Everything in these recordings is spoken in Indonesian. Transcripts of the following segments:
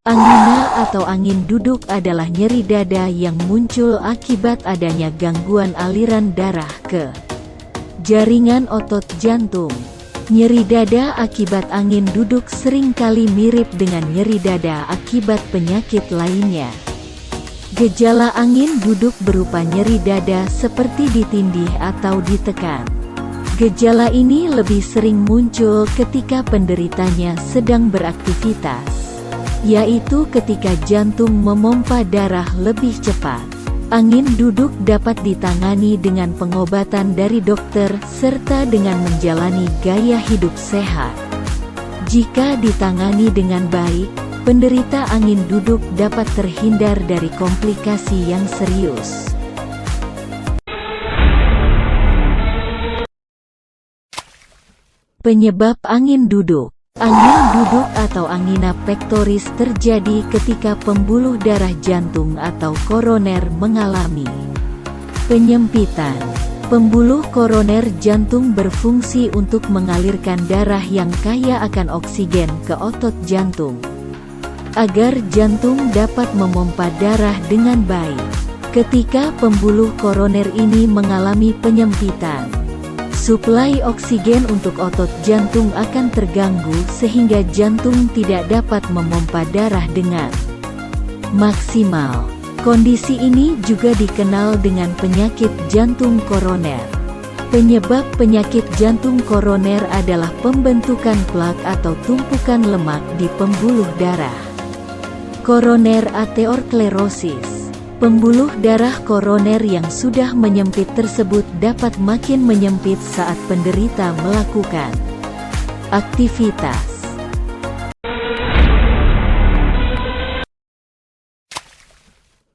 Angina atau angin duduk adalah nyeri dada yang muncul akibat adanya gangguan aliran darah ke jaringan otot jantung. Nyeri dada akibat angin duduk seringkali mirip dengan nyeri dada akibat penyakit lainnya. Gejala angin duduk berupa nyeri dada seperti ditindih atau ditekan. Gejala ini lebih sering muncul ketika penderitanya sedang beraktivitas, yaitu ketika jantung memompa darah lebih cepat. Angin duduk dapat ditangani dengan pengobatan dari dokter serta dengan menjalani gaya hidup sehat. Jika ditangani dengan baik, penderita angin duduk dapat terhindar dari komplikasi yang serius. Penyebab angin duduk. Angin duduk atau angina pectoris terjadi ketika pembuluh darah jantung atau koroner mengalami penyempitan. Pembuluh koroner jantung berfungsi untuk mengalirkan darah yang kaya akan oksigen ke otot jantung, agar jantung dapat memompa darah dengan baik. Ketika pembuluh koroner ini mengalami penyempitan, suplai oksigen untuk otot jantung akan terganggu sehingga jantung tidak dapat memompa darah dengan maksimal. Kondisi ini juga dikenal dengan penyakit jantung koroner. Penyebab penyakit jantung koroner adalah pembentukan plak atau tumpukan lemak di pembuluh darah. Koroner aterosklerosis. Pembuluh darah koroner yang sudah menyempit tersebut dapat makin menyempit saat penderita melakukan aktivitas.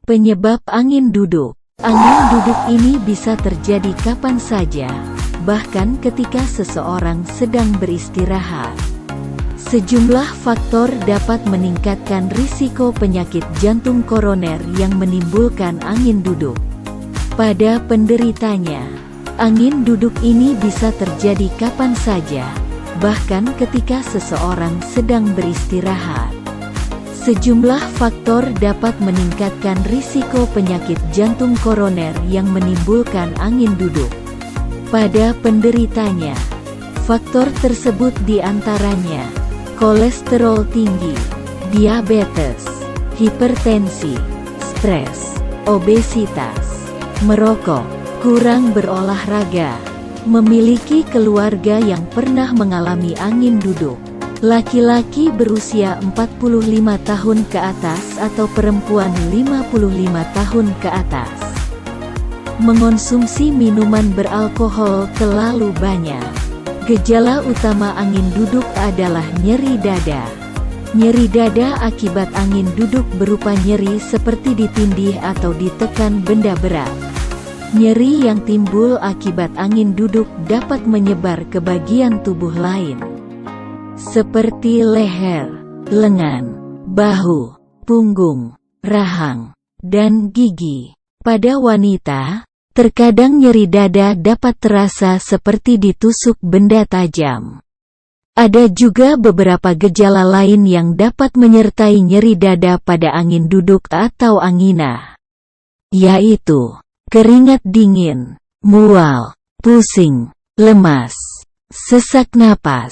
Penyebab angin duduk. Angin duduk ini bisa terjadi kapan saja, bahkan ketika seseorang sedang beristirahat. Sejumlah faktor dapat meningkatkan risiko penyakit jantung koroner yang menimbulkan angin duduk pada penderitanya. Angin duduk ini bisa terjadi kapan saja, bahkan ketika seseorang sedang beristirahat. Sejumlah faktor dapat meningkatkan risiko penyakit jantung koroner yang menimbulkan angin duduk pada penderitanya. Faktor tersebut diantaranya kolesterol tinggi, diabetes, hipertensi, stres, obesitas, merokok, kurang berolahraga, memiliki keluarga yang pernah mengalami angin duduk, laki-laki berusia 45 tahun ke atas atau perempuan 55 tahun ke atas, mengonsumsi minuman beralkohol terlalu banyak. Gejala utama angin duduk adalah nyeri dada. Nyeri dada akibat angin duduk berupa nyeri seperti ditindih atau ditekan benda berat. Nyeri yang timbul akibat angin duduk dapat menyebar ke bagian tubuh lain, seperti leher, lengan, bahu, punggung, rahang, dan gigi. Pada wanita, terkadang nyeri dada dapat terasa seperti ditusuk benda tajam. Ada juga beberapa gejala lain yang dapat menyertai nyeri dada pada angin duduk atau angina, yaitu keringat dingin, mual, pusing, lemas, sesak napas.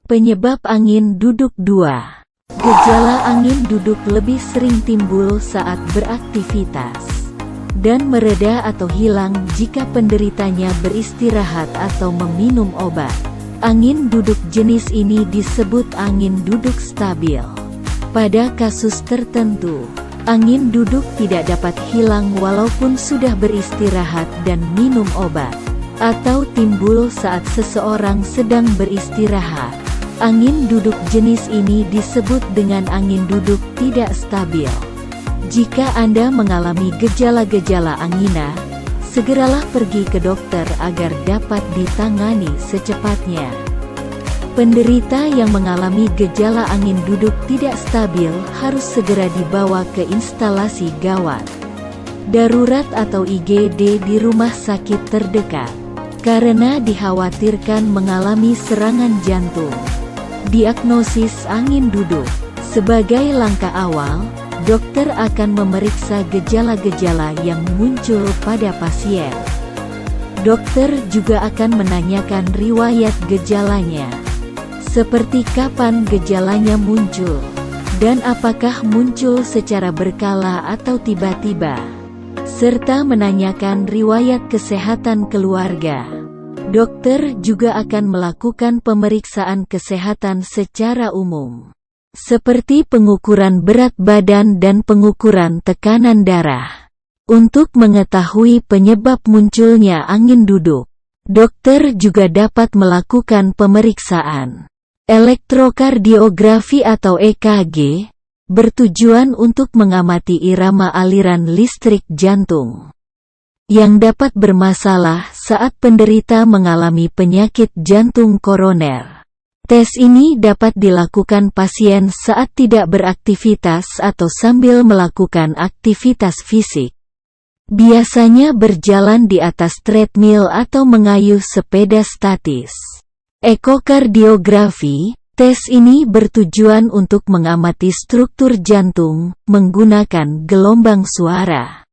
Penyebab angin duduk 2. Gejala angin duduk lebih sering timbul saat beraktivitas dan mereda atau hilang jika penderitanya beristirahat atau meminum obat. Angin duduk jenis ini disebut angin duduk stabil. Pada kasus tertentu, angin duduk tidak dapat hilang walaupun sudah beristirahat dan minum obat, atau timbul saat seseorang sedang beristirahat. Angin duduk jenis ini disebut dengan angin duduk tidak stabil. Jika Anda mengalami gejala-gejala angina, segeralah pergi ke dokter agar dapat ditangani secepatnya. Penderita yang mengalami gejala angin duduk tidak stabil harus segera dibawa ke instalasi gawat darurat atau IGD di rumah sakit terdekat, karena dikhawatirkan mengalami serangan jantung. Diagnosis angin duduk. Sebagai langkah awal, dokter akan memeriksa gejala-gejala yang muncul pada pasien. Dokter juga akan menanyakan riwayat gejalanya, seperti kapan gejalanya muncul, dan apakah muncul secara berkala atau tiba-tiba, serta menanyakan riwayat kesehatan keluarga. Dokter juga akan melakukan pemeriksaan kesehatan secara umum, seperti pengukuran berat badan dan pengukuran tekanan darah. Untuk mengetahui penyebab munculnya angin duduk, dokter juga dapat melakukan pemeriksaan elektrokardiografi atau EKG, bertujuan untuk mengamati irama aliran listrik jantung yang dapat bermasalah saat penderita mengalami penyakit jantung koroner. Tes ini dapat dilakukan pasien saat tidak beraktivitas atau sambil melakukan aktivitas fisik, biasanya berjalan di atas treadmill atau mengayuh sepeda statis. Ekokardiografi. Tes ini bertujuan untuk mengamati struktur jantung menggunakan gelombang suara.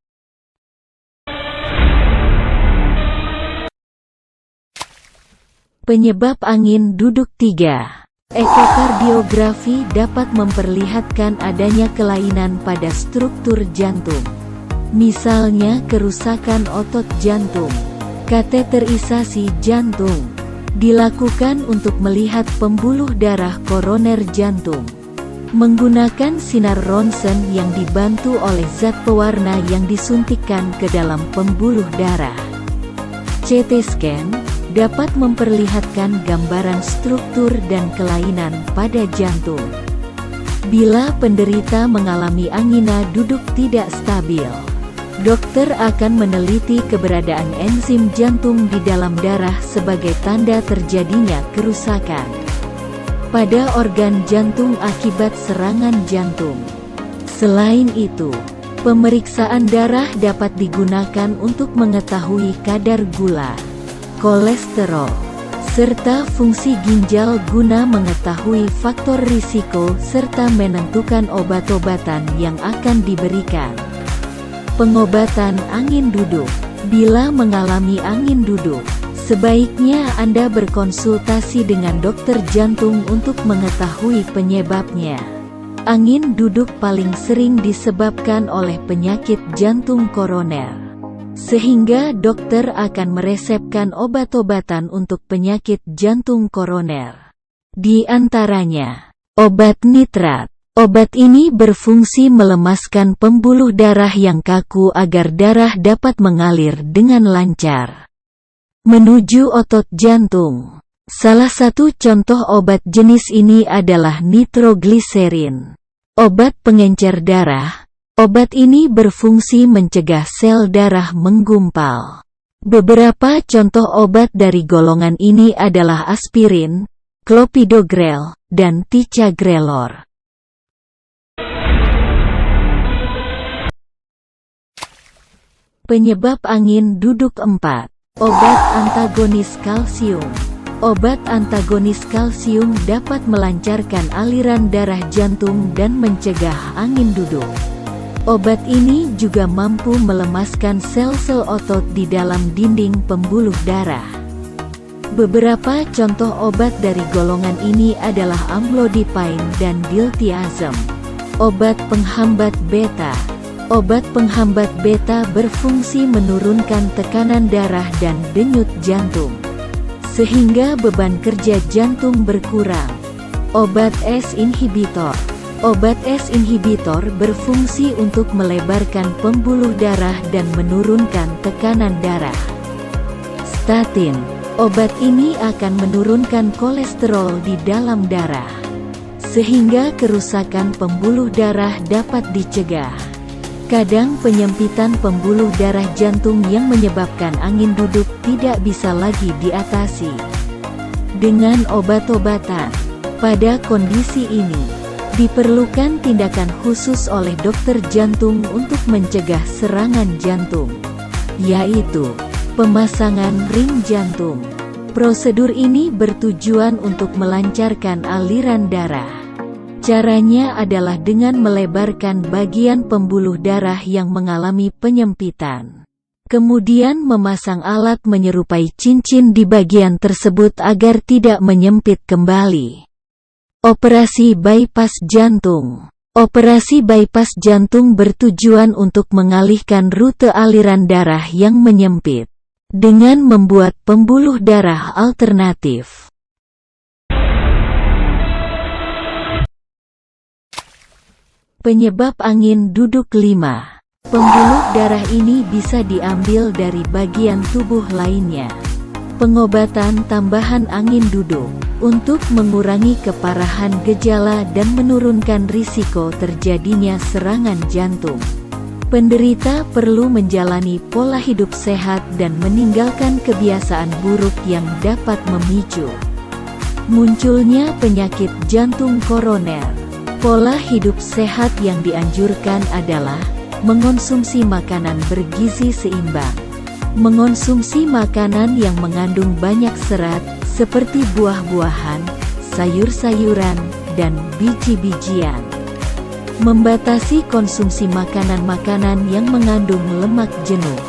Penyebab angin duduk 3. Ekokardiografi dapat memperlihatkan adanya kelainan pada struktur jantung. Misalnya kerusakan otot jantung. Kateterisasi jantung dilakukan untuk melihat pembuluh darah koroner jantung menggunakan sinar ronsen yang dibantu oleh zat pewarna yang disuntikkan ke dalam pembuluh darah. CT scan dapat memperlihatkan gambaran struktur dan kelainan pada jantung. Bila penderita mengalami angina duduk tidak stabil, dokter akan meneliti keberadaan enzim jantung di dalam darah sebagai tanda terjadinya kerusakan pada organ jantung akibat serangan jantung. Selain itu, pemeriksaan darah dapat digunakan untuk mengetahui kadar gula, kolesterol, serta fungsi ginjal guna mengetahui faktor risiko serta menentukan obat-obatan yang akan diberikan. Pengobatan angin duduk. Bila mengalami angin duduk, sebaiknya Anda berkonsultasi dengan dokter jantung untuk mengetahui penyebabnya. Angin duduk paling sering disebabkan oleh penyakit jantung koroner, sehingga dokter akan meresepkan obat-obatan untuk penyakit jantung koroner. Di antaranya, obat nitrat. Obat ini berfungsi melemaskan pembuluh darah yang kaku agar darah dapat mengalir dengan lancar menuju otot jantung. Salah satu contoh obat jenis ini adalah nitrogliserin, obat pengencer darah. Obat ini berfungsi mencegah sel darah menggumpal. Beberapa contoh obat dari golongan ini adalah aspirin, clopidogrel, dan ticagrelor. Penyebab angin duduk 4. Obat antagonis kalsium. Obat antagonis kalsium dapat melancarkan aliran darah jantung dan mencegah angin duduk. Obat ini juga mampu melemaskan sel-sel otot di dalam dinding pembuluh darah. Beberapa contoh obat dari golongan ini adalah amlodipine dan diltiazem. Obat penghambat beta. Obat penghambat beta berfungsi menurunkan tekanan darah dan denyut jantung, sehingga beban kerja jantung berkurang. Obat S inhibitor. Obat S inhibitor berfungsi untuk melebarkan pembuluh darah dan menurunkan tekanan darah. Statin. Obat ini akan menurunkan kolesterol di dalam darah, sehingga kerusakan pembuluh darah dapat dicegah. Kadang penyempitan pembuluh darah jantung yang menyebabkan angin duduk tidak bisa lagi diatasi. dengan obat-obatan. Pada kondisi ini, diperlukan tindakan khusus oleh dokter jantung untuk mencegah serangan jantung, yaitu pemasangan ring jantung. Prosedur ini bertujuan untuk melancarkan aliran darah. Caranya adalah dengan melebarkan bagian pembuluh darah yang mengalami penyempitan. Kemudian memasang alat menyerupai cincin di bagian tersebut agar tidak menyempit kembali. Operasi bypass jantung. Operasi bypass jantung bertujuan untuk mengalihkan rute aliran darah yang menyempit dengan membuat pembuluh darah alternatif. Penyebab angin duduk 5. Pembuluh darah ini bisa diambil dari bagian tubuh lainnya. Pengobatan tambahan angin duduk untuk mengurangi keparahan gejala dan menurunkan risiko terjadinya serangan jantung. Penderita perlu menjalani pola hidup sehat dan meninggalkan kebiasaan buruk yang dapat memicu munculnya penyakit jantung koroner. Pola hidup sehat yang dianjurkan adalah mengonsumsi makanan bergizi seimbang, mengonsumsi makanan yang mengandung banyak serat seperti buah-buahan, sayur-sayuran, dan biji-bijian. Membatasi konsumsi makanan-makanan yang mengandung lemak jenuh.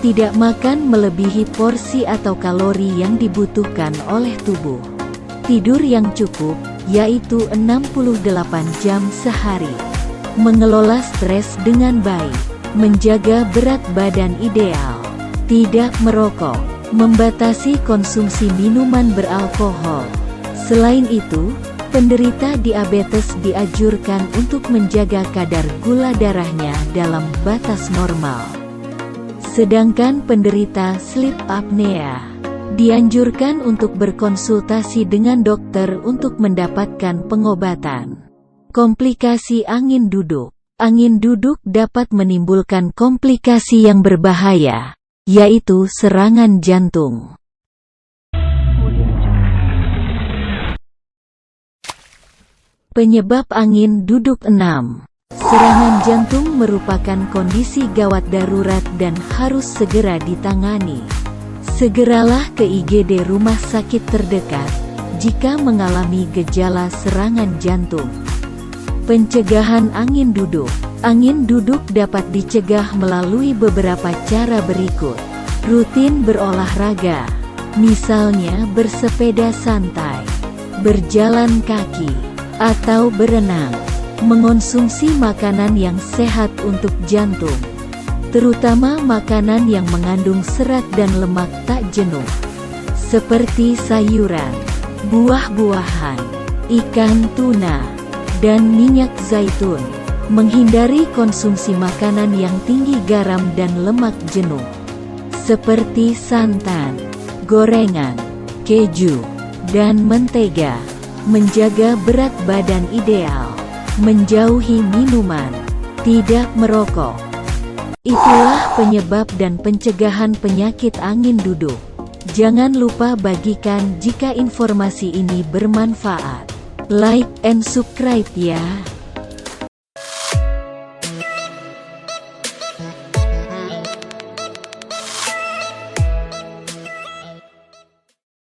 Tidak makan melebihi porsi atau kalori yang dibutuhkan oleh tubuh. Tidur yang cukup, yaitu 68 jam sehari. Mengelola stres dengan baik. Menjaga berat badan ideal. Tidak merokok. Membatasi konsumsi minuman beralkohol. Selain itu, penderita diabetes dianjurkan untuk menjaga kadar gula darahnya dalam batas normal. Sedangkan penderita sleep apnea dianjurkan untuk berkonsultasi dengan dokter untuk mendapatkan pengobatan. Komplikasi angin duduk. Angin duduk dapat menimbulkan komplikasi yang berbahaya, yaitu serangan jantung. Penyebab angin duduk 6. Serangan jantung merupakan kondisi gawat darurat dan harus segera ditangani. Segeralah ke IGD rumah sakit terdekat jika mengalami gejala serangan jantung. Pencegahan angin duduk. Angin duduk dapat dicegah melalui beberapa cara berikut. Rutin berolahraga, misalnya bersepeda santai, berjalan kaki, atau berenang. Mengonsumsi makanan yang sehat untuk jantung, terutama makanan yang mengandung serat dan lemak tak jenuh, seperti sayuran, buah-buahan, ikan tuna, dan minyak zaitun. Menghindari konsumsi makanan yang tinggi garam dan lemak jenuh, seperti santan, gorengan, keju, dan mentega. Menjaga berat badan ideal. Menjauhi minuman. Tidak merokok. Itulah penyebab dan pencegahan penyakit angin duduk. Jangan lupa bagikan jika informasi ini bermanfaat. Like and subscribe ya.